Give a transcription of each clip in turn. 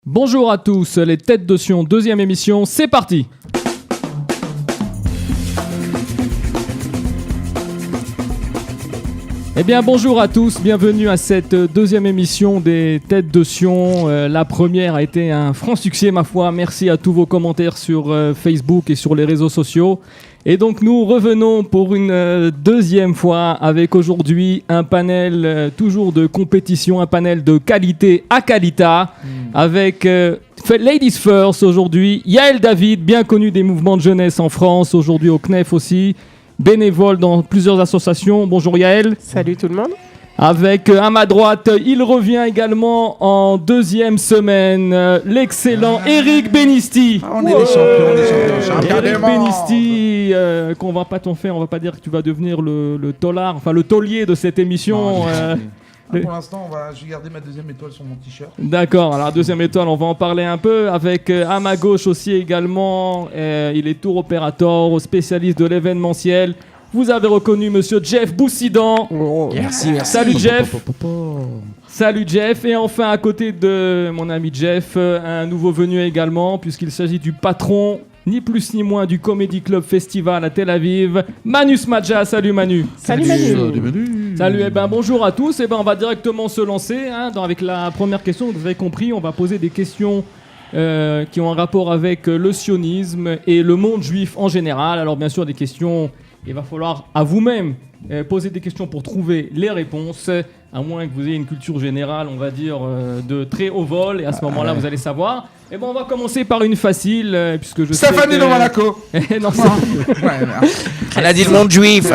Bonjour à tous, les Têtes de Sion, deuxième émission, c'est parti. Eh bien bonjour à tous, bienvenue à cette deuxième émission des Têtes de Sion. La première a été un franc succès ma foi, merci à tous vos commentaires sur Facebook et sur les réseaux sociaux. Et donc nous revenons pour une deuxième fois avec aujourd'hui un panel toujours de compétition, un panel de qualité à qualita, avec Ladies First aujourd'hui, Yael David, bien connu des mouvements de jeunesse en France, aujourd'hui au CNEF aussi, bénévole dans plusieurs associations. Bonjour Yael. Salut tout le monde. Avec à ma droite, il revient également en deuxième semaine, l'excellent Eric Benisti. On est des champions, Eric Benisti, qu'on va pas t'en faire, on va pas dire que tu vas devenir le tolard, enfin le taulier de cette émission. Pour l'instant, je vais garder ma deuxième étoile sur mon t-shirt. D'accord, alors deuxième étoile, on va en parler un peu. Avec à ma gauche aussi également, il est tour opérateur, spécialiste de l'événementiel. Vous avez reconnu monsieur Jeff Boussidan. Oh, merci. Salut Jeff. Salut Jeff. Et enfin à côté de mon ami Jeff, un nouveau venu également, puisqu'il s'agit du patron, ni plus ni moins, du Comedy Club Festival à Tel Aviv, Manu Smadja. Salut Manu. Salut Manu. Salut, bonjour à tous. On va directement se lancer avec la première question. Vous avez compris, on va poser des questions qui ont un rapport avec le sionisme et le monde juif en général. Alors bien sûr des questions, il va falloir à vous-même poser des questions pour trouver les réponses, à moins que vous ayez une culture générale, on va dire, de très haut vol, et à ce moment-là vous allez savoir. On va commencer par une facile, puisque je Stéphanie de Monaco. Non, elle a dit le monde juif.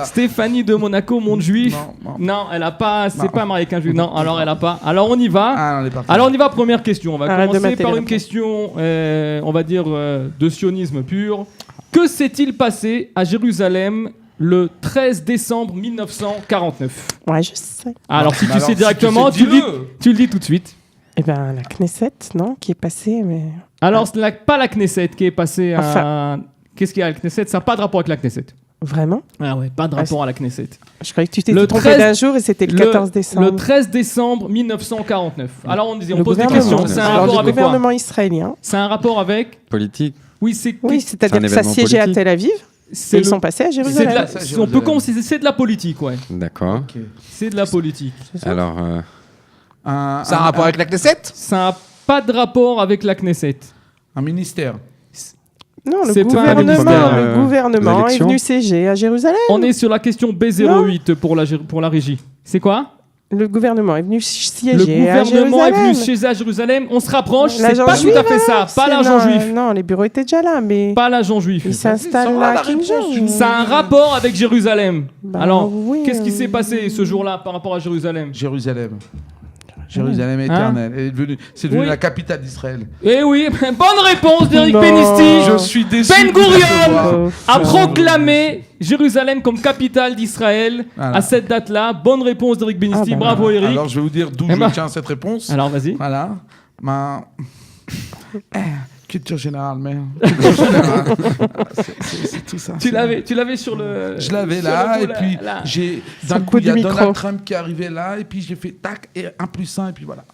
Stéphanie de Monaco, monde juif. Non, elle a pas. C'est pas mariée avec un juif. Non, alors elle a pas. Alors on y va. On y va. Première question. On va commencer par une question, on va dire de sionisme pur. Que s'est-il passé à Jérusalem le 13 décembre 1949 ? Ouais, je sais. Alors si tu sais directement, tu le dis tout de suite. Eh ben la Knesset, non, qui est passée, mais. Alors pas la Knesset qui est passée à. Qu'est-ce qu'il y a à la Knesset ? Ça n'a pas de rapport avec la Knesset. Vraiment ? Ah ouais, pas de rapport à la Knesset. Je croyais que tu t'étais trompé d'un jour et c'était le 14 décembre. Le 13 décembre 1949. Alors on pose des questions. C'est un rapport avec le gouvernement israélien. C'est un rapport avec politique. Oui, c'est-à-dire que ça siégeait à Tel Aviv. Ils sont passés à Jérusalem. On peut commencer, c'est de la politique, ouais. D'accord. Okay. C'est de la politique. Alors, ça a un rapport avec la Knesset ? Ça n'a pas de rapport avec la Knesset. Un ministère ? Non, le gouvernement est venu siéger à Jérusalem. On est sur la question B08 pour la régie. C'est quoi ? Le gouvernement est venu siéger à Jérusalem. Le gouvernement est venu siéger à Jérusalem. On se rapproche. C'est pas tout à fait ça. Pas l'agent juif. Non, les bureaux étaient déjà là, mais. Pas l'agent juif. Il s'installe là. Ça a un rapport avec Jérusalem. Alors, qu'est-ce qui s'est passé ce jour-là par rapport à Jérusalem ? Jérusalem éternelle. C'est devenu la capitale d'Israël. Eh oui, bonne réponse d'Eric Benisti. Je suis déçu. Ben Gurion a proclamé Jérusalem comme capitale d'Israël à cette date-là. Bonne réponse d'Eric Benisti. Bravo Eric. Alors je vais vous dire d'où je tiens cette réponse. Alors vas-y. Voilà. Culture générale, mais c'est tout ça. Tu l'avais sur le. Je l'avais là, et puis d'un coup il y a Donald Trump qui est arrivé là, et puis j'ai fait tac et 1+1 et puis voilà.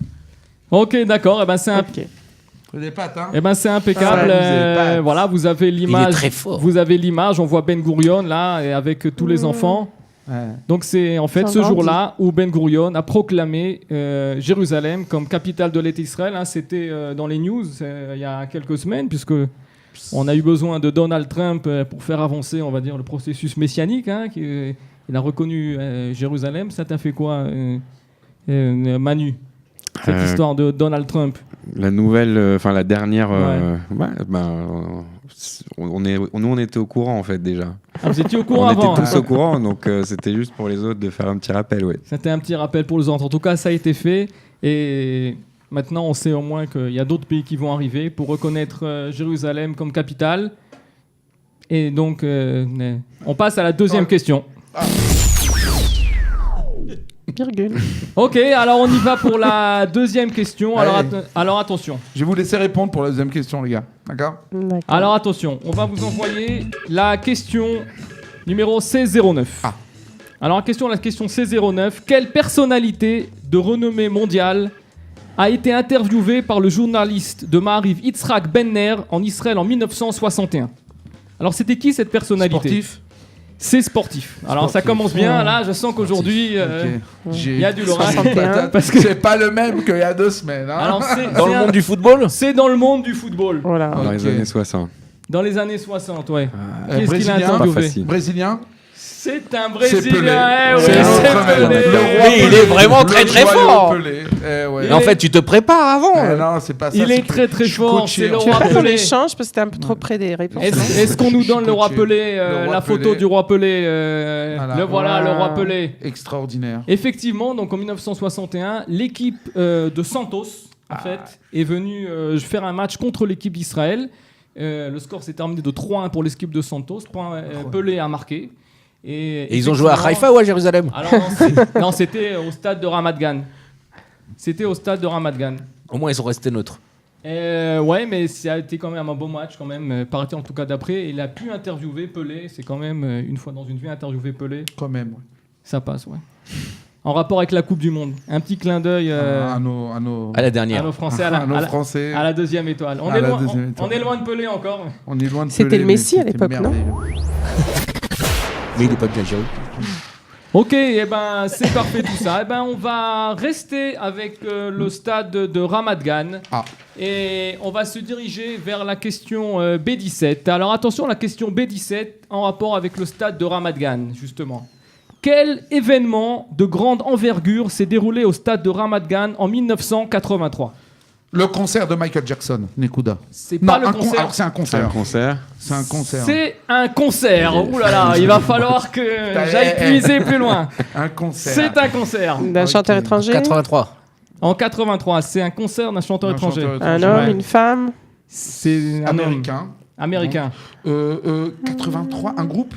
Ok, d'accord. C'est des pattes, hein. C'est impeccable. Voilà, vous avez l'image. Il est très fort. Vous avez l'image. On voit Ben Gurion là, et avec tous les enfants. Ouais. Donc c'est en fait ce jour-là où Ben Gurion a proclamé Jérusalem comme capitale de l'État d'Israël. C'était dans les news il y a quelques semaines, puisque on a eu besoin de Donald Trump pour faire avancer, on va dire, le processus messianique. Il a reconnu Jérusalem. Ça t'a fait quoi, Manu, cette histoire de Donald Trump? La nouvelle, la dernière. On était au courant en fait déjà. Vous étiez au courant avant. On était tous au courant, donc c'était juste pour les autres de faire un petit rappel, ouais. C'était un petit rappel pour les autres. En tout cas, ça a été fait, et maintenant on sait au moins qu'il y a d'autres pays qui vont arriver pour reconnaître Jérusalem comme capitale. Et donc, on passe à la deuxième question. Virgule. Ok, alors on y va pour la deuxième question. Alors attention. Je vais vous laisser répondre pour la deuxième question, les gars. D'accord ? Alors attention, on va vous envoyer la question numéro C09. Alors la question C09. Quelle personnalité de renommée mondiale a été interviewé par le journaliste de Maariv Yitzhak Benner en Israël en 1961. Alors c'était qui cette personnalité ? Sportif ? C'est sportif. Alors ça commence bien, là je sens qu'aujourd'hui il y a du Laurent. Parce que c'est pas le même qu'il y a 2 semaines. Hein. Alors, dans le monde du football ? C'est dans le monde du football. Voilà. Dans les années 60. Dans les années 60, ouais. Qu'est-ce qu'il a interviewé ? Brésilien ? C'est un Brésilien, c'est Pelé. Mais il est vraiment très très fort. Ouais. En fait, tu te prépares avant. Non, c'est pas ça. Il est très très fort. C'est le roi On Pelé. échange parce que c'était un peu trop près des réponses. Est-ce qu'on nous donne le roi Pelé, la photo du roi Pelé Le voilà, le roi Pelé. Extraordinaire. Effectivement, donc en 1961, l'équipe de Santos, en fait, est venue faire un match contre l'équipe d'Israël. Le score s'est terminé de 3-1 pour l'équipe de Santos. Pelé a marqué. Et ils ont joué à Haïfa ou à Jérusalem ? Alors non, c'était au stade de Ramat Gan. C'était au stade de Ramat Gan. Au moins, ils sont restés neutres. Ouais, mais ça a été quand même un beau match, quand même. Paraît-il en tout cas d'après. Il a pu interviewer Pelé. C'est quand même une fois dans une vie interviewer Pelé. Quand même, ouais. Ça passe, ouais. En rapport avec la Coupe du Monde. Un petit clin d'œil à la dernière. À nos Français, à la deuxième étoile. On est loin de Pelé encore. On est loin de C'était Pelé, le Messi à l'époque, non ? Mais il n'est pas bien géré. Ok, c'est parfait tout ça. On va rester avec le stade de Ramat Gan. Et on va se diriger vers la question B17. Alors attention, la question B17 en rapport avec le stade de Ramat Gan, justement. Quel événement de grande envergure s'est déroulé au stade de Ramat Gan en 1983 ? Le concert de Michael Jackson, Nekuda. C'est pas le concert. Alors c'est un concert. C'est un concert. C'est un concert. Ouh là là, il va falloir que j'aille puiser plus loin. Un concert. C'est un concert. D'un chanteur étranger ? 83. En 83, c'est un concert d'un chanteur étranger. Un homme, une femme ? C'est un américain. Américain. 83, un groupe ?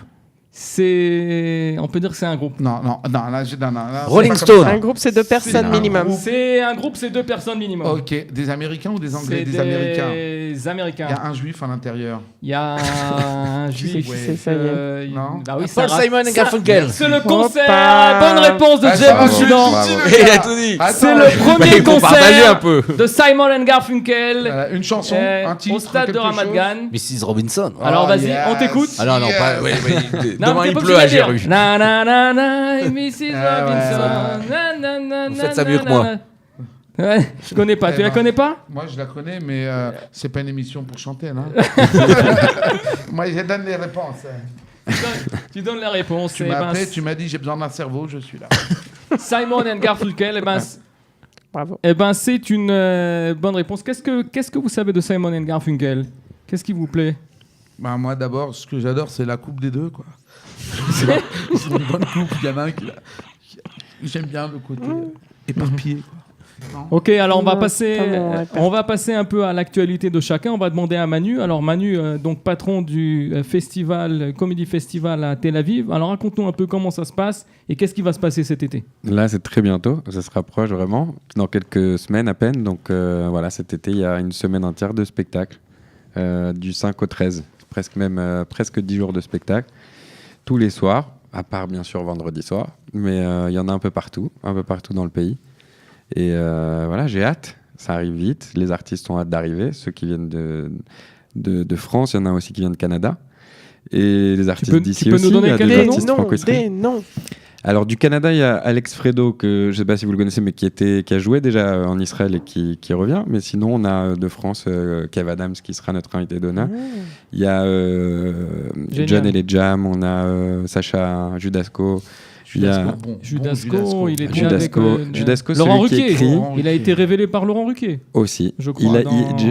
On peut dire que c'est un groupe. Non. Rolling Stone. Un groupe, c'est 2 personnes minimum. C'est un groupe, c'est 2 personnes minimum. Ok, des Américains ou des Anglais ? Des Américains. Des Américains. Il y a un juif à l'intérieur. Il y a un juif. Ça y est. Non. Bah oui, Paul Simon et Garfunkel. C'est le concert. Bonne réponse de Jeff Bouchidon. Il a tout dit. C'est le premier concert un peu. de Simon and Garfunkel. Une chanson, un titre, au stade de Ramat Gan. Mrs. Robinson. Alors vas-y, on t'écoute. Ah non, pas. Demain il t'es pas pleut à obligé de Géru. dire. Na na na na, Mrs. Robinson. Na na na. Vous faites ça mieux que moi. Ouais, je connais pas. Tu la connais pas ? Moi, je la connais, mais c'est pas une émission pour chanter, non ? Moi, je donne les réponses. Tu donnes les réponses. Tu m'as appelé, tu m'as dit j'ai besoin d'un cerveau, je suis là. Simon and Garfunkel, Bravo. C'est une bonne réponse. Qu'est-ce que vous savez de Simon and Garfunkel ? Qu'est-ce qui vous plaît ? Moi, d'abord, ce que j'adore, c'est la coupe des deux, quoi. C'est une bonne coupe. Il y en a un qui j'aime bien le côté éparpillé, quoi. Non. Ok, alors on va passer un peu à l'actualité de chacun. On va demander à Manu. Alors Manu, donc patron du festival Comedy Festival à Tel Aviv. Alors raconte-nous un peu comment ça se passe et qu'est-ce qui va se passer cet été. Là, c'est très bientôt. Ça se rapproche vraiment. Dans quelques semaines à peine. Donc voilà, cet été, il y a une semaine entière de spectacle. Du 5 au 13. Presque 10 jours de spectacle. Tous les soirs, à part bien sûr vendredi soir. Mais il y en a un peu partout dans le pays. Et voilà, j'ai hâte, ça arrive vite, les artistes ont hâte d'arriver, ceux qui viennent de France, il y en a aussi qui viennent de Canada, et les artistes d'ici aussi, nous donner il y a des artistes franco-israéliens. Des noms. Alors du Canada, il y a Alex Fredo, que je ne sais pas si vous le connaissez, mais qui a joué déjà en Israël et qui revient, mais sinon on a de France Kev Adams qui sera notre invité d'honneur. Il y a John et les Jam, on a Sacha Judasco. Judasco, il est avec Judasco, Laurent Ruquier. Écrit. Il a été révélé par Laurent Ruquier. Aussi. Je crois.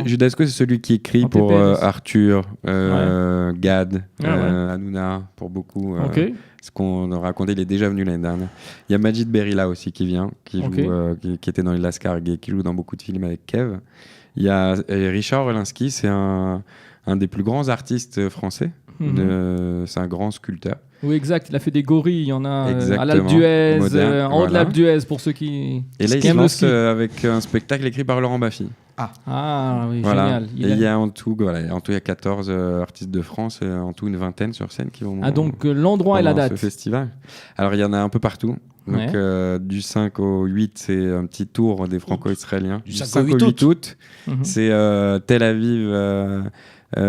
Judasco, c'est celui qui écrit pour Arthur, Gad, Hanouna, pour beaucoup. Ce qu'on a raconté, il est déjà venu l'année dernière. Il y a Majid Berila aussi qui vient, qui était dans les Lascar Gay, qui joue dans beaucoup de films avec Kev. Il y a Richard Orlinski, c'est un des plus grands artistes français. C'est un grand sculpteur. Oui, exact. Il a fait des gorilles. Il y en a à l'Alpe d'Huez, en haut de l'Alpe d'Huez pour ceux qui. Et là, il se lance avec un spectacle écrit par Laurent Baffy. Ah oui, voilà. génial. Il y a en tout, il y a 14 artistes de France, en tout une vingtaine sur scène qui vont. Donc l'endroit et la date. Ce festival. Alors il y en a un peu partout. Donc du 5 au 8, c'est un petit tour des franco-israéliens. Du 5 au 8 août. C'est Tel Aviv,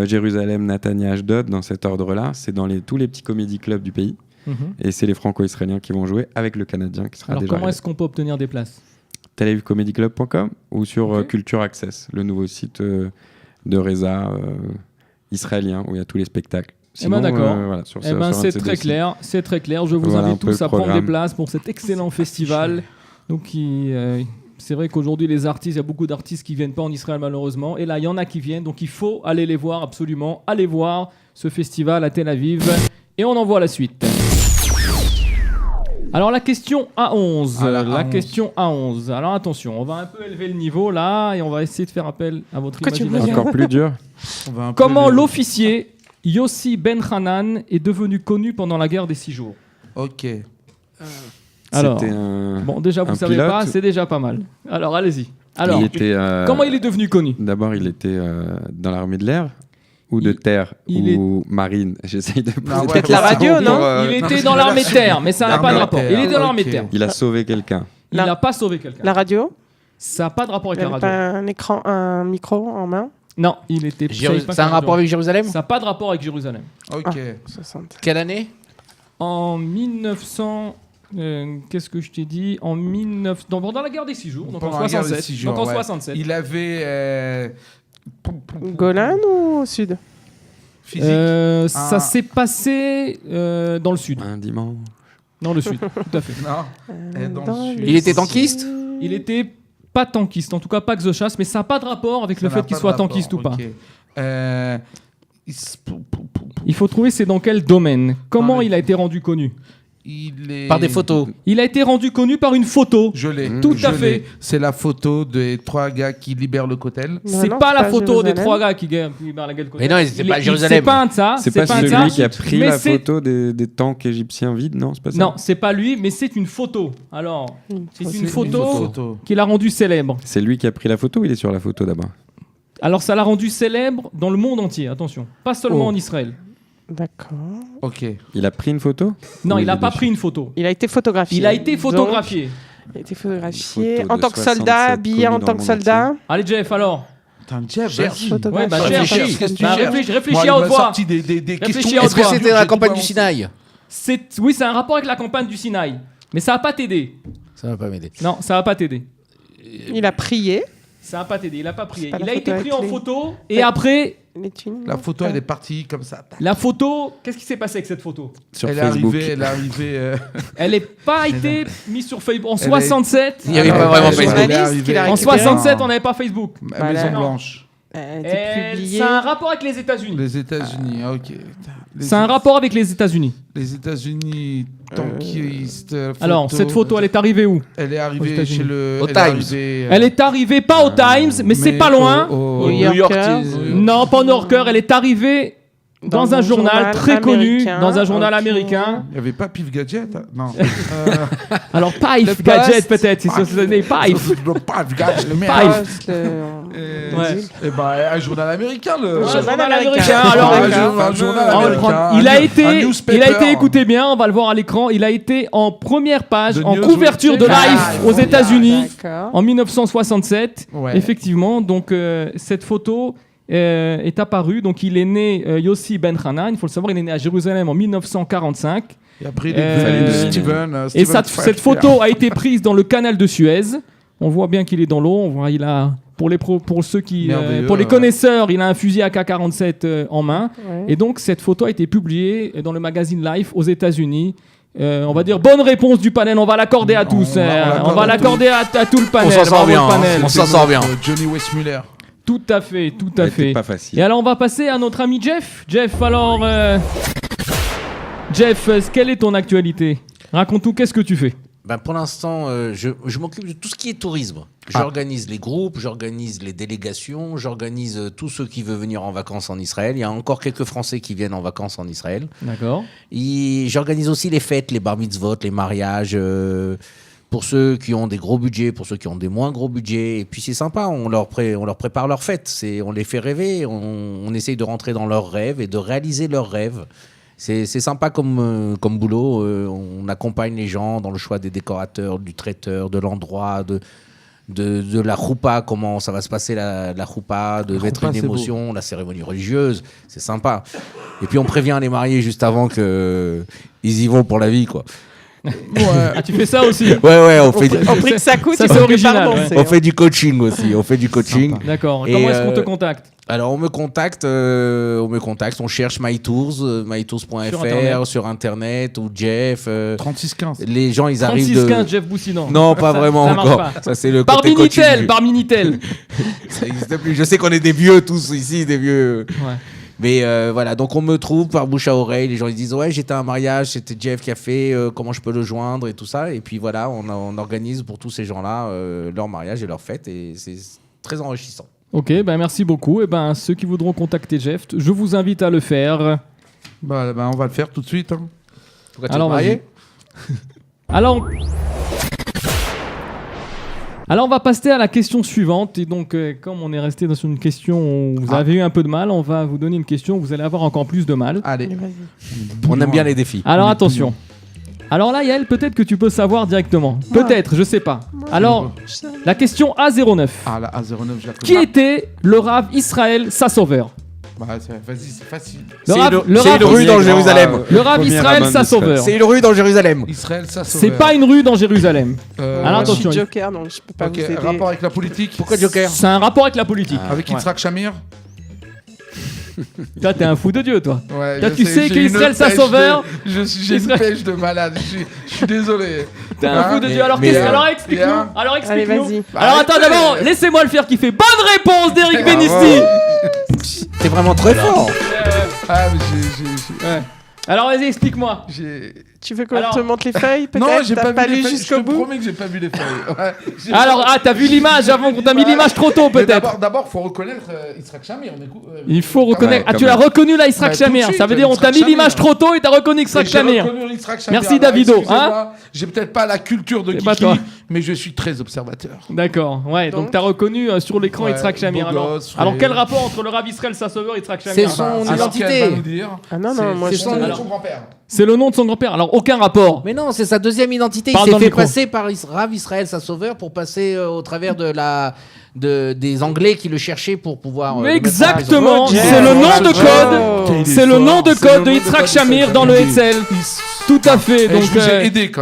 Jérusalem, Natania, Ashdod, dans cet ordre-là. C'est dans tous les petits comédie clubs du pays. Et c'est les franco-israéliens qui vont jouer avec le Canadien qui sera Alors déjà comment arrivé. est-ce qu'on peut obtenir des places? telavivcomedyclub.com ou sur Culture Access, le nouveau site de Reza israélien où il y a tous les spectacles. Sinon, d'accord. Voilà, c'est très clair. C'est très clair. Je vous invite tous à prendre des places pour cet excellent festival. Donc, c'est vrai qu'aujourd'hui, les artistes, il y a beaucoup d'artistes qui viennent pas en Israël malheureusement. Et là, il y en a qui viennent. Donc, il faut aller les voir absolument. Allez voir ce festival à Tel Aviv. Et on envoie la suite. Alors la question A11, question A11. Alors attention, on va un peu élever le niveau là et on va essayer de faire appel à votre imagination. Encore plus dur. Comment l'officier Yossi Ben Hanan est devenu connu pendant la guerre des 6 jours? Ok. Alors, bon déjà vous savez pas, c'est déjà pas mal. Alors allez-y. Alors, comment il est devenu connu? D'abord il était dans l'armée de l'air. Ou de terre, ou marine. J'essaye de poser peut-être la radio, non? Il était dans l'armée de terre, mais ça n'a pas de rapport. Il était dans l'armée de terre. Il a sauvé quelqu'un. Il n'a pas sauvé quelqu'un. La radio? Ça n'a pas de rapport avec la radio. Pas un écran, un micro en main? Non, il était. C'est un rapport avec Jérusalem? Ça n'a pas de rapport avec Jérusalem. Ok. 60. Quelle année? En 1900. Qu'est-ce que je t'ai dit? En 19. Dans la guerre des 6 jours, donc en 67. Donc en 67. Il avait. Golan ou au sud? Physique. Ça s'est passé dans le sud. Un dimanche. Dans le sud, tout à fait. Non. Dans le sud. Il était tankiste? Il était pas tankiste, en tout cas pas Xochas, mais ça n'a pas de rapport avec le fait qu'il soit tankiste ou pas. Il faut trouver c'est dans quel domaine. Comment il a été rendu connu? Par des photos. Il a été rendu connu par une photo. Je l'ai. Tout à fait. C'est la photo des 3 gars qui libèrent le Kotel. C'est pas la photo des 3 gars qui libèrent le Kotel. Mais non, ils étaient pas à Jérusalem. C'est pas un de ça. C'est pas celui qui a pris la photo des tanks égyptiens vides, non? C'est pas ça. Non, c'est pas lui, mais c'est une photo. Alors, c'est une photo qui l'a rendu célèbre. C'est lui qui a pris la photo ou il est sur la photo d'abord? Alors, ça l'a rendu célèbre dans le monde entier, attention. Pas seulement en Israël. D'accord. Ok. Il a pris une photo? Non, il n'a pas pris une photo. Il a été photographié. Il a été photographié. Donc, il a été photographié en tant que soldat, habillé en tant que soldat. Allez, Jeff, alors. Attends, Jeff, cherche. Ouais, cherche. Réfléchis à haute voix. Est-ce que c'était la campagne du Sinaï? Oui, c'est un rapport avec la campagne du Sinaï. Mais ça va pas t'aider. Ça va pas m'aider. Non, ça va pas t'aider. Il a prié. Ça va pas t'aider, il a pas prié. Il a été pris en photo et après... La photo, elle est partie comme ça. La photo, qu'est-ce qui s'est passé avec cette photo? Sur Facebook. Elle est arrivée. Elle n'est pas été mise sur Facebook. En 67... Il n'y avait pas vraiment Facebook. En 67, on n'avait pas Facebook. Maison Blanche. C'est un rapport avec les États-Unis. Les États-Unis, ok. C'est un rapport avec les États-Unis. Les États-Unis, tankistes. Alors, cette photo, elle est arrivée où? Elle est arrivée chez le. Au Times. Elle est arrivée pas au Times, mais c'est pas loin. Au New York. Non, pas au New Yorker. Elle est arrivée dans un journal très connu, dans un journal américain. Il n'y avait pas Pif Gadget? Non. Alors, Pif Gadget, peut-être. C'est ce donné Pif. Pif Gadget, le Pif. Et ben, un journal américain, le. Un journal américain. Alors, un journal américain. Il a été, écoutez bien, on va le voir à l'écran, il a été en première page, en couverture de Life aux États-Unis en 1967. Effectivement, donc cette photo est apparue. Donc il est né Yossi Ben Hanan, il faut le savoir, il est né à Jérusalem en 1945. Et après, il est Steven. Et cette photo a été prise dans le canal de Suez. On voit bien qu'il est dans l'eau. On voit, il a pour les connaisseurs, il a un fusil AK-47 en main. Ouais. Et donc cette photo a été publiée dans le magazine Life aux États-Unis. On va dire bonne réponse du panel. On va l'accorder à tous. On va l'accorder à tout le panel. On s'en sort bien. On s'en sort bien. Johnny Westmuller. Tout à fait, tout à fait. Pas facile. Et alors on va passer à notre ami Jeff. Jeff, alors, Jeff, quelle est ton actualité? Raconte-nous, qu'est-ce que tu fais? Ben pour l'instant, je m'occupe de tout ce qui est tourisme. J'organise les groupes, j'organise les délégations, j'organise tous ceux qui veulent venir en vacances en Israël. Il y a encore quelques Français qui viennent en vacances en Israël. D'accord. Et j'organise aussi les fêtes, les bar mitzvot, les mariages, pour ceux qui ont des gros budgets, pour ceux qui ont des moins gros budgets. Et puis c'est sympa, on leur prépare leurs fêtes. On les fait rêver, on essaye de rentrer dans leurs rêves et de réaliser leurs rêves. C'est sympa comme boulot. On accompagne les gens dans le choix des décorateurs, du traiteur, de l'endroit, de la choupa, comment ça va se passer la choupa, de mettre une émotion, la cérémonie religieuse. C'est sympa. Et puis on prévient les mariés juste avant qu'ils y vont pour la vie, quoi. Ouais. Ah, tu fais ça aussi? Ouais, on fait. Au prix que ça coûte, ça c'est original. On fait du coaching aussi. On fait du coaching. Sympa. D'accord. Et comment est-ce qu'on te contacte? Alors on me contacte, on cherche MyTours, mytours.fr sur internet ou Jeff. 3615. Les gens ils arrivent 3615 Jeff Boussinan. Non, pas vraiment ça encore. Pas. Ça c'est le par côté Minitel, par Minitel. Ça n'existe plus. Je sais qu'on est des vieux tous ici, des vieux. Ouais. Mais voilà, donc on me trouve par bouche à oreille. Les gens ils disent ouais, j'étais à un mariage, c'était Jeff qui a fait, comment je peux le joindre et tout ça. Et puis voilà, on organise pour tous ces gens-là leur mariage et leur fête et c'est très enrichissant. Ok, ben merci beaucoup. Et ben ceux qui voudront contacter Jeff, je vous invite à le faire. Bah, on va le faire tout de suite. Hein. Pourquoi tu es marié? Alors on va passer à la question suivante. Et donc comme on est resté dans une question où vous avez eu un peu de mal, on va vous donner une question où vous allez avoir encore plus de mal. Allez. On aime bien les défis. Alors attention. Alors là, Yael, peut-être que tu peux savoir directement. Peut-être, je sais pas. Alors, la question A09. Ah, la A09, je la connais. Qui était le Rav Israël Sassover? Bah, vas-y, c'est facile. C'est une rue dans Jérusalem. Le Rav Israël Sassover. C'est une rue dans Jérusalem. Israël, ça sauve. C'est pas une rue dans Jérusalem. Alors attention. Je suis Joker, donc je peux pas vous aider. Rapport avec la politique. Pourquoi Joker? C'est un rapport avec la politique. Avec Yitzhak Shamir. Toi, t'es un fou de Dieu, toi. Ouais, là, tu sais qu'Israël Sassover. J'ai une pêche de malade. Je suis désolé. T'es un fou de Dieu. Alors, explique-nous. Alors, Allez, vas-y. Alors, attends, d'abord, laissez-moi le faire kiffer. Bonne réponse d'Eric Benisti. T'es vraiment très fort. Ah, mais Ouais. Alors, vas-y, explique-moi. Tu veux qu'on te montre les feuilles, peut-être? Non, j'ai pas lu jusqu'au bout. Je te promets que j'ai pas vu les feuilles. Ouais, alors, t'as vu l'image avant qu'on t'a mis l'image trop tôt, peut-être. D'abord, faut reconnaître Yitzhak Shamir. Il faut reconnaître. Ah, tu l'as reconnu là, Yitzhak Shamir. Ça veut dire on t'a mis l'image trop tôt et t'as reconnu Yitzhak Shamir. Merci, Davido. J'ai peut-être pas la culture de Kiki, mais je suis très observateur. D'accord. Ouais. Donc t'as reconnu sur l'écran Yitzhak Shamir. Alors quel rapport entre le Rav Israël Sassover et Yitzhak Shamir? C'est son identité. Ah non, moi c'est son grand-père. C'est le nom de son grand-père. Alors aucun rapport. Mais non, c'est sa deuxième identité. Il s'est fait passer par Rav Israël Sassover pour passer au travers des Anglais qui le cherchaient pour pouvoir. Exactement. C'est le nom de code. C'est le nom de code de Yitzhak Shamir dans le Hetzel. Tout à fait. Donc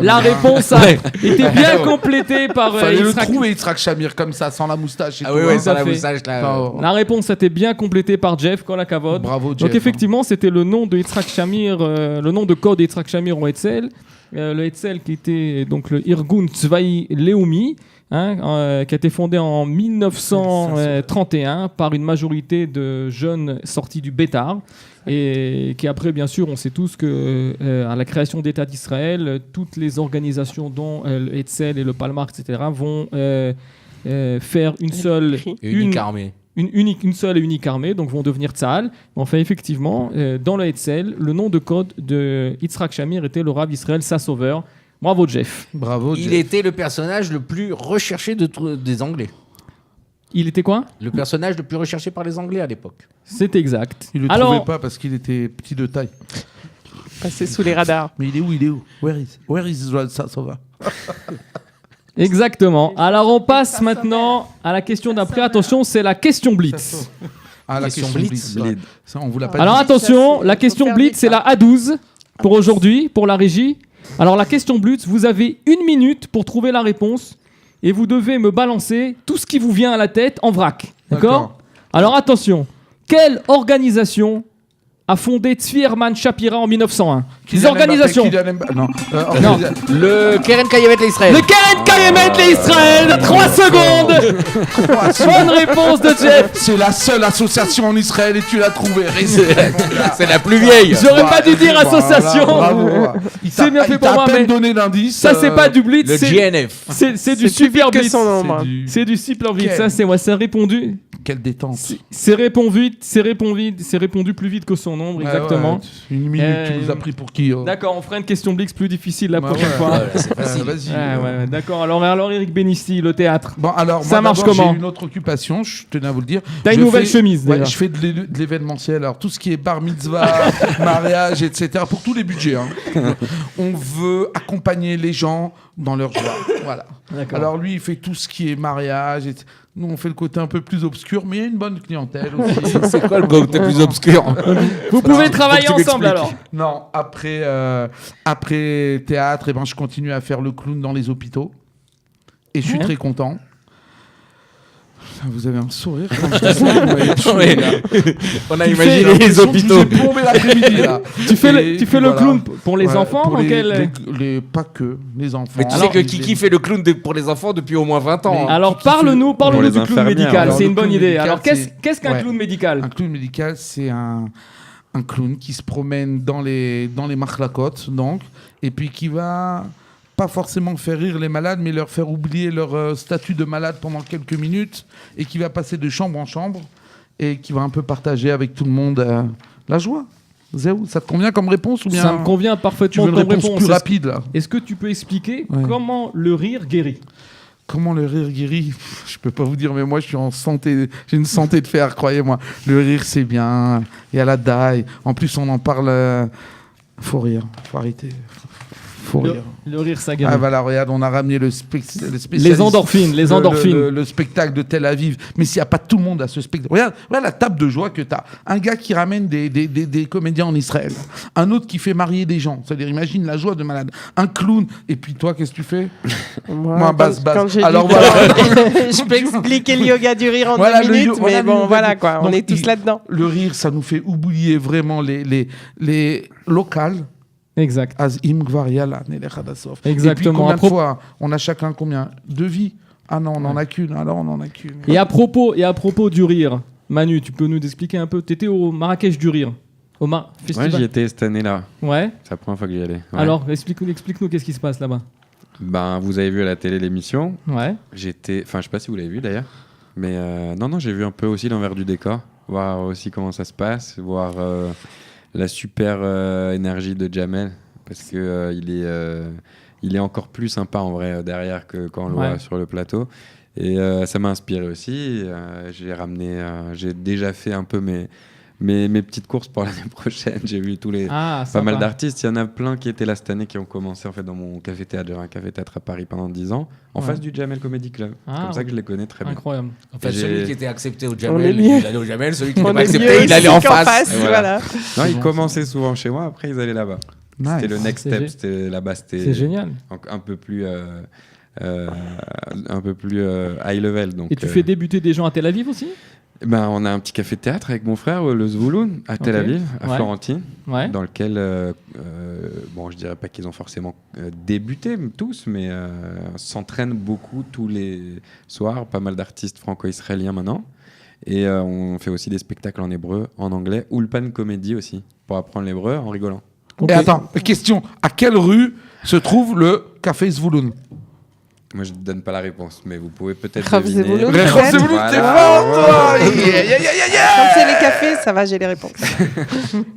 la réponse a été bien complétée par. Fallait le trouver Yitzhak Shamir comme ça, sans la moustache. Ah oui, sans la moustache là. La réponse a été bien complétée par Jeff Kolakavod. Bravo Jeff. Donc effectivement, c'était le nom de Yitzhak Shamir, le nom de code de Yitzhak Shamir au Hetzel. Le Hetzel qui était donc le Irgun Tzvaï Leumi. qui a été fondé en 1931 par une majorité de jeunes sortis du Bétar et qui après, bien sûr, on sait tous que à la création d'État d'Israël, toutes les organisations dont le Hetzel et le Palmar, etc., vont faire une seule unique armée. Une seule et unique armée, donc vont devenir Tzahal. Enfin, effectivement, dans le Hetzel, le nom de code de Yitzhak Shamir était le Rav Israël Sassover. Bravo Jeff. Bravo Jeff. Il était le personnage le plus recherché des Anglais. Il était quoi? Le personnage le plus recherché par les Anglais à l'époque. C'est exact. Il le trouvait pas parce qu'il était petit de taille. Passé sous les radars. Mais il est où? Where is Israel Sassover? Exactement. Alors on passe maintenant à la question d'après. Attention, c'est la question Blitz. Ah, la question Blitz. Ça, on vous l'a pas Alors dit. attention, la question Blitz, c'est la A12 pour aujourd'hui, pour la régie. Alors la question Blitz, vous avez 1 minute pour trouver la réponse et vous devez me balancer tout ce qui vous vient à la tête en vrac. D'accord. Alors attention, quelle organisation a fondé Tzvi Herman Shapira en 1901? Les organisations. Non. Le Keren Kayemet l'Israël. Le Keren Kayemet l'Israël. 3 secondes. Bonne réponse de Jeff. C'est la seule association en Israël et tu l'as trouvée. C'est la plus vieille. J'aurais pas dû dire association. Bravo. C'est bien fait pour moi, mais donné l'indice. Ça c'est pas du Blitz. Le GNF. C'est du super Blitz. C'est du super Blitz. Ça c'est moi. C'est répondu. Quelle détente. C'est répondu plus vite que son ton nombre, exactement. Une minute, tu nous as pris pour qui D'accord, on fera une question Blix plus difficile la prochaine fois. C'est facile. Vas-y. D'accord, alors Eric Benissi, le théâtre. Bon, alors, ça marche comment? J'ai une autre occupation, je tenais à vous le dire. T'as une nouvelle chemise, d'ailleurs. Je fais de l'événementiel. Alors, tout ce qui est bar mitzvah, mariage, etc., pour tous les budgets. On veut accompagner les gens dans leur joie. Voilà. Alors, lui, il fait tout ce qui est mariage, etc. Nous, on fait le côté un peu plus obscur, mais il y a une bonne clientèle aussi. C'est quoi le côté plus obscur? Vous pouvez travailler ensemble alors? Non, après théâtre, je continue à faire le clown dans les hôpitaux. Et je suis très content. Vous avez un sourire quand je dis ça. On a imaginé les hôpitaux. Je suis plombé l'après-midi là. Tu fais le clown pour les enfants pour pas que les enfants. Mais tu sais que Kiki fait le clown pour les enfants depuis au moins 20 ans. Alors parle-nous du clown médical, c'est une bonne idée. Alors qu'est-ce qu'un clown médical? Un clown médical, c'est un clown qui se promène dans les machlakot, donc, et puis qui va pas forcément faire rire les malades, mais leur faire oublier leur statut de malade pendant quelques minutes, et qui va passer de chambre en chambre, et qui va un peu partager avec tout le monde la joie. Zéou, ça te convient comme réponse ou bien Ça me convient parfaitement comme réponse plus rapide là. Est-ce que tu peux expliquer comment le rire guérit? Comment le rire guérit? Je peux pas vous dire, mais moi je suis en santé, j'ai une santé de fer, croyez-moi. Le rire c'est bien, il y a la daille. En plus on en parle, faut rire, faut arrêter. Le rire, ça guérit. Ah voilà, regarde, on a ramené le spécialiste. Les endorphines. Le spectacle de Tel Aviv. Mais s'il n'y a pas tout le monde à ce spectacle. Regarde la table de joie que tu as. Un gars qui ramène des comédiens en Israël. Un autre qui fait marier des gens. C'est-à-dire, imagine la joie de malade. Un clown. Et puis toi, qu'est-ce que tu fais? Moi, basse. Alors voilà. Je peux expliquer le yoga du rire en 2 minutes, mais bon, voilà quoi. On est tous là-dedans. Le rire, ça nous fait oublier vraiment les locales. Exact. Exactement. Et puis combien de fois on a chacun combien de vies? Ah non, on n'en a qu'une. Alors on en a qu'une. Et à propos du rire, Manu, tu peux nous expliquer un peu? T'étais au Marrakech du rire, au festival. Ouais, j'y étais cette année-là. Ouais. C'est la première fois que j'y allais. Ouais. Alors explique-nous qu'est-ce qui se passe là-bas. Ben, vous avez vu à la télé l'émission. Ouais. Je sais pas si vous l'avez vu d'ailleurs, mais non, j'ai vu un peu aussi l'envers du décor, voir aussi comment ça se passe, voir la super énergie de Jamel, parce que il est encore plus sympa en vrai derrière que quand on le voit sur le plateau. Et ça m'a inspiré aussi. J'ai déjà fait un peu mes petites courses pour l'année prochaine. J'ai vu pas mal d'artistes. Il y en a plein qui étaient là cette année, qui ont commencé en fait dans mon café-théâtre. J'avais un café-théâtre à Paris pendant 10 ans, en face du Jamel Comedy Club. C'est comme ça que je les connais très bien. Incroyable. En fait, celui qui était accepté au Jamel, il allait au Jamel. Celui qui n'était pas accepté, il allait en face. Voilà. Non, ils commençaient souvent chez moi, après ils allaient là-bas. Nice. C'était le next step, c'était là-bas. C'est génial. Un peu plus high level. Donc, et tu fais débuter des gens à Tel Aviv aussi? Ben, on a un petit café-théâtre avec mon frère, le Zvouloun, à Tel Aviv, à Florentine, dans lequel, je dirais pas qu'ils ont forcément débuté tous, mais s'entraînent beaucoup tous les soirs, pas mal d'artistes franco-israéliens maintenant. Et on fait aussi des spectacles en hébreu, en anglais, Ulpan Comedy aussi, pour apprendre l'hébreu en rigolant. Okay. Et attends, question, à quelle rue se trouve le café Zvouloun? Moi, je ne donne pas la réponse, mais vous pouvez peut-être deviner. Zvouloun, t'es fort, toi. Quand c'est les cafés, ça va, j'ai les réponses.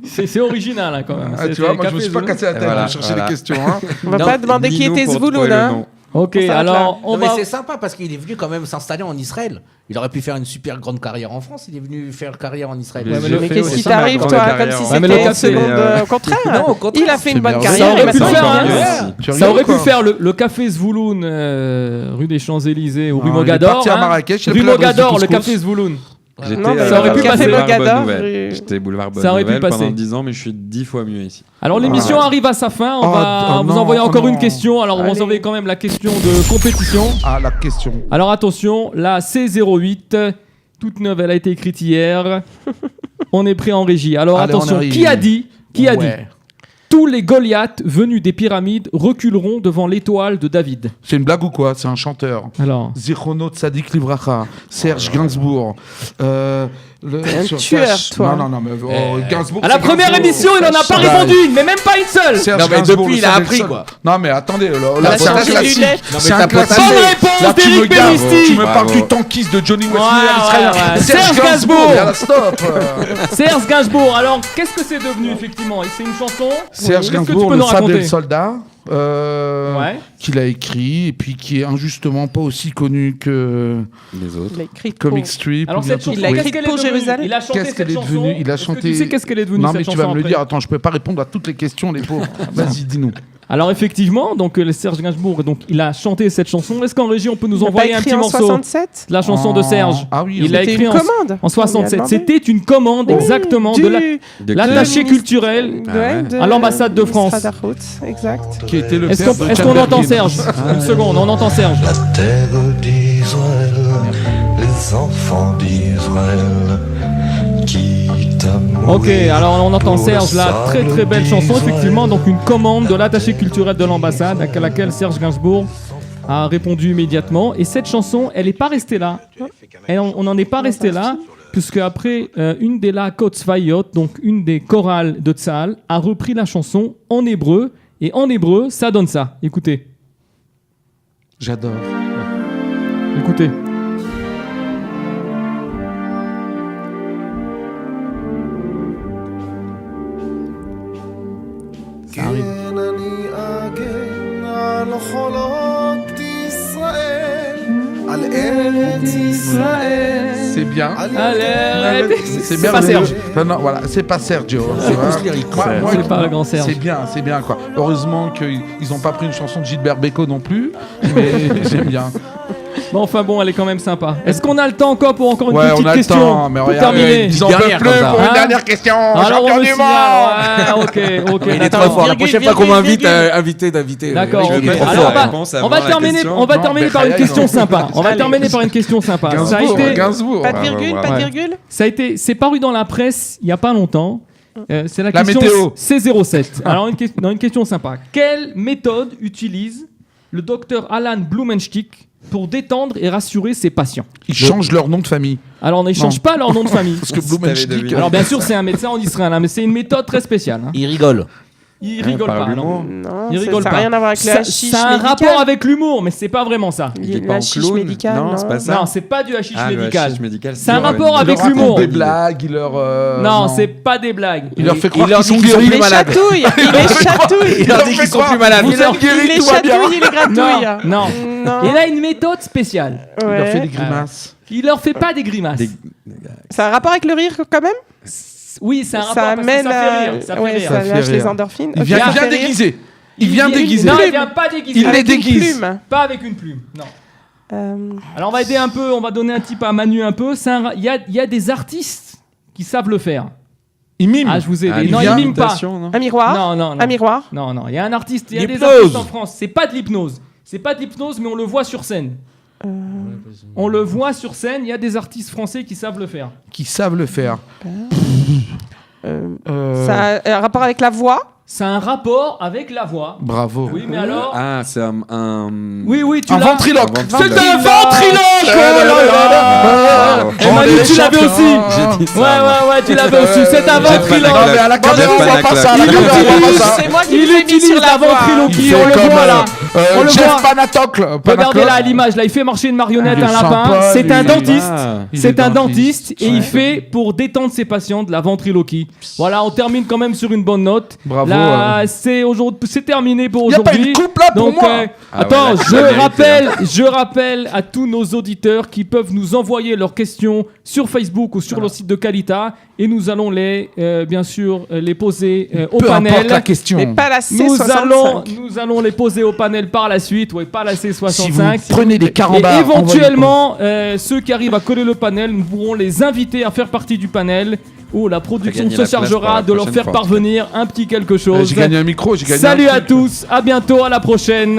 C'est original, hein, quand même. Tu vois, moi, je ne me suis pas cassé la tête pour chercher les questions. Hein. On ne va pas demander qui était Zvouloun, hein. Ok, alors mais c'est sympa parce qu'il est venu quand même s'installer en Israël. Il aurait pu faire une super grande carrière en France. Il est venu faire carrière en Israël. Mais qu'est-ce qui t'arrive, toi, comme si c'était une seconde contraire? Non, au contraire. Il a fait une bonne carrière. Ça aurait pu faire le café Zvouloun, rue des Champs-Élysées ou rue Mogador. Rue Mogador, le café Zvouloun. Ça aurait pu passer. J'étais boulevard Bonne Nouvelle pendant 10 ans, mais je suis 10 fois mieux ici. Alors l'émission arrive à sa fin. On va vous envoyer encore une question. Alors on va vous envoyer quand même la question de compétition. Ah, la question. Alors attention, la C08, toute neuve, elle a été écrite hier. On est prêt en régie. Alors attention, qui a dit Tous les Goliaths venus des pyramides reculeront devant l'étoile de David. C'est une blague ou quoi? C'est un chanteur. Alors. Zichrono Tzadik Livracha, Serge Gainsbourg. Un tueur, toi. Non, mais Gainsbourg. À la première émission, il n'en a pas répondu, mais même pas une seule. Serge Non, mais Gainsbourg, depuis, il a appris, quoi. Non, mais attendez, là, c'est un classique. C'est un classique. Bonne réponse Là, tu me d'Éric gardes, Benisti. tu me parles du tankiste de Johnny Wesley Ouais, israélien. ouais. Serge Serge Gainsbourg. Gainsbourg. Stop. Serge Gainsbourg, alors qu'est-ce que c'est devenu effectivement? C'est une chanson? Serge Qu'est-ce que tu Gainsbourg, peux le nous Fabel raconter? soldat. Ouais. Qu'il a écrit et puis qui est injustement pas aussi connu que Les autres. Il a écrit Comic Strip. Alors ou bien cette tout. chanson, Il a écrit qu'est-ce qu'elle est pour devenue? Jérusalem. Il a chanté Qu'est-ce cette qu'elle est chanson. devenue? Il a Est-ce que chanté. tu sais qu'est-ce qu'elle est devenue Non, cette mais tu chanson vas me le après dire. Attends, je peux pas répondre à toutes les questions, les pauvres. Vas-y, dis-nous. Alors effectivement, donc le Serge Gainsbourg, donc il a chanté cette chanson. Est-ce qu'en régie on peut nous Il a pas envoyer un écrit petit en morceau 67 de la chanson de Serge? Ah oui, Il l'a C'était écrit une commande. en 67. On lui a demandé. C'était une commande exactement de l'attaché culturel à l'ambassade de France. Exact. Qui était le Est-ce père qu'on de entend Chamberlain. Serge? Une seconde, on entend Serge. La terre d'Israël, les enfants d'Israël, quitte à mourir. Ok, alors on entend pour Serge, le la très très belle sable chanson, d'Israël. effectivement, donc une commande de l'attaché culturel de l'ambassade à laquelle Serge Gainsbourg a répondu immédiatement. Et cette chanson, elle n'est pas restée là. On n'en est pas resté là, puisque après, une des La Kotzvayot, donc une des chorales de Tzahal, a repris la chanson en hébreu. Et en hébreu, ça donne ça. Écoutez. J'adore. Écoutez. Ça arrive. C'est bien. Allez, C'est pas Serge. Non, voilà, c'est pas Sergio. C'est pas le grand Serge. C'est bien quoi. Heureusement qu'ils n'ont pas pris une chanson de Gilbert Bécaud non plus, mais j'aime bien. Bon, enfin bon, elle est quand même sympa. Est-ce qu'on a le temps encore pour encore une Ouais, petite on a question le temps, mais pour regarde, terminer? ils en peuvent Dernière, plus comme ça. pour Hein une dernière question. Alors on Champion me du signale. monde. Ouais, ok. Il est d'accord. trop fort. La prochaine fois qu'on m'invite, virgule. invité d'inviter. D'accord. Il est ok. trop Alors fort. on va terminer. On va Non, terminer mais par une Khaya, question non. sympa. On va Allez. terminer par une question sympa. Ça a été. Gainsbourg. Pas de virgule, ouais, pas de ouais. virgule. Ça a été. C'est paru dans la presse il y a pas longtemps. C'est la La question météo. C07. Alors une question sympa. Quelle méthode utilise le docteur Alan Blumenstick pour détendre et rassurer ses patients? Ils changent leur nom de famille. Alors on n'échange Non. pas leur nom de famille. Parce que Si t'avais Blumenstick. deviné. Alors bien sûr c'est un médecin en Israël, hein, mais c'est une méthode très spéciale. Hein. Il rigole. Il rigole par pas. l'humour. Non, Il ça rigole n'a pas. rien à voir avec le Ça hashish a un médical. rapport avec l'humour, mais c'est pas vraiment ça. Il est pas La en chiche clown. médicale, Non, c'est pas ça. Non, c'est pas du hashish Ah, le médical. hashish médical. C'est un dur, rapport ouais. avec Il leur l'humour. raconte des blagues, il leur. Non, c'est pas des blagues. Il leur fait croire leur qu'ils sont dit qu'ils sont guéris. plus Il les malades. chatouille. Il les chatouille. Il leur dit qu'ils sont plus malades. Vous Il leur en- Il guérit, les tout va bien. chatouille, il les gratouille. Non, Non. il a une méthode spéciale. Il leur fait Ouais. des grimaces. Il leur fait pas des grimaces. Ah, Ça a un rapport avec le rire quand même. Oui, c'est un rapport Ça parce que amène ça fait rire. Ça fait ouais, rire. ça fait lâche les rire. endorphines. Il Ok, vient ça fait rire. déguisé. Il vient déguisé. Non, il vient pas déguisé. Il les Avec une déguise. plume. Pas avec une plume. Non. Euh, Alors on va aider un peu, on va donner un type à Manu un peu. Il y a des artistes qui savent le faire. Il mime. Ah, je vous ai Ah, aidé. Non, il mime pas. non un miroir. Non, non, non. Un miroir. Non, non, il y a un artiste, il y a des L'hypnose. artistes en France. C'est pas de l'hypnose. C'est pas de l'hypnose, mais on le voit sur scène. On le voit sur scène, il y a des artistes français qui savent le faire. Qui savent le faire. Ça a un rapport avec la voix. Ça a un rapport avec la voix. Bravo. Oui, mais alors. Ah, c'est un. Oui, oui, tu Un l'as. ventriloque. Un C'est un ventriloque. ventriloque. Oh là là. Oh, Et Manu, tu l'avais aussi. J'ai dit Ouais, ça. ouais, tu l'avais aussi. C'est un Jette ventriloque. pas Non, mais à la Jette caméra, on pas voit pas ça. À la Il caméra, on voit pas utilise, ça. C'est moi qui il l'ai mis utilise sur la la voix. ventriloquie, Il on fait le comme, voit là. On le Jeff voit. Panatocle. Regardez là à l'image, là il fait marcher une marionnette, Il est un lapin. sympa, C'est lui. un dentiste. Ah. Il C'est est un dentiste. dentiste et il fait pour détendre ses patients de la ventriloquie. Voilà, on termine quand même sur une bonne note. Bravo, Là, c'est terminé pour Il y a pas aujourd'hui. une coupe là pour Donc, moi. Ah attends, ouais, là, tu l'as mérité, je rappelle à tous nos auditeurs qui peuvent nous envoyer leurs questions sur Facebook ou sur le site de Qualita et nous allons bien sûr les poser au Peu panel. importe la question. Mais pas la Nous C65. allons les poser au panel par la suite, ouais, pas la C65. Si vous prenez des Et carambars, éventuellement, ceux qui arrivent à coller le panel, nous pourrons les inviter à faire partie du panel où la production gagner se la place pour chargera la de leur prochaine faire fois. parvenir un petit quelque chose. J'ai gagné un micro, j'ai gagné Salut un à truc. tous, à bientôt, à la prochaine.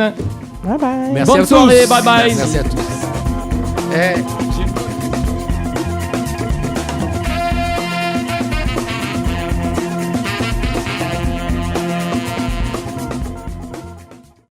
Bye bye. Merci Bonne à tous. soirée, bye bye. Merci à tous. Eh,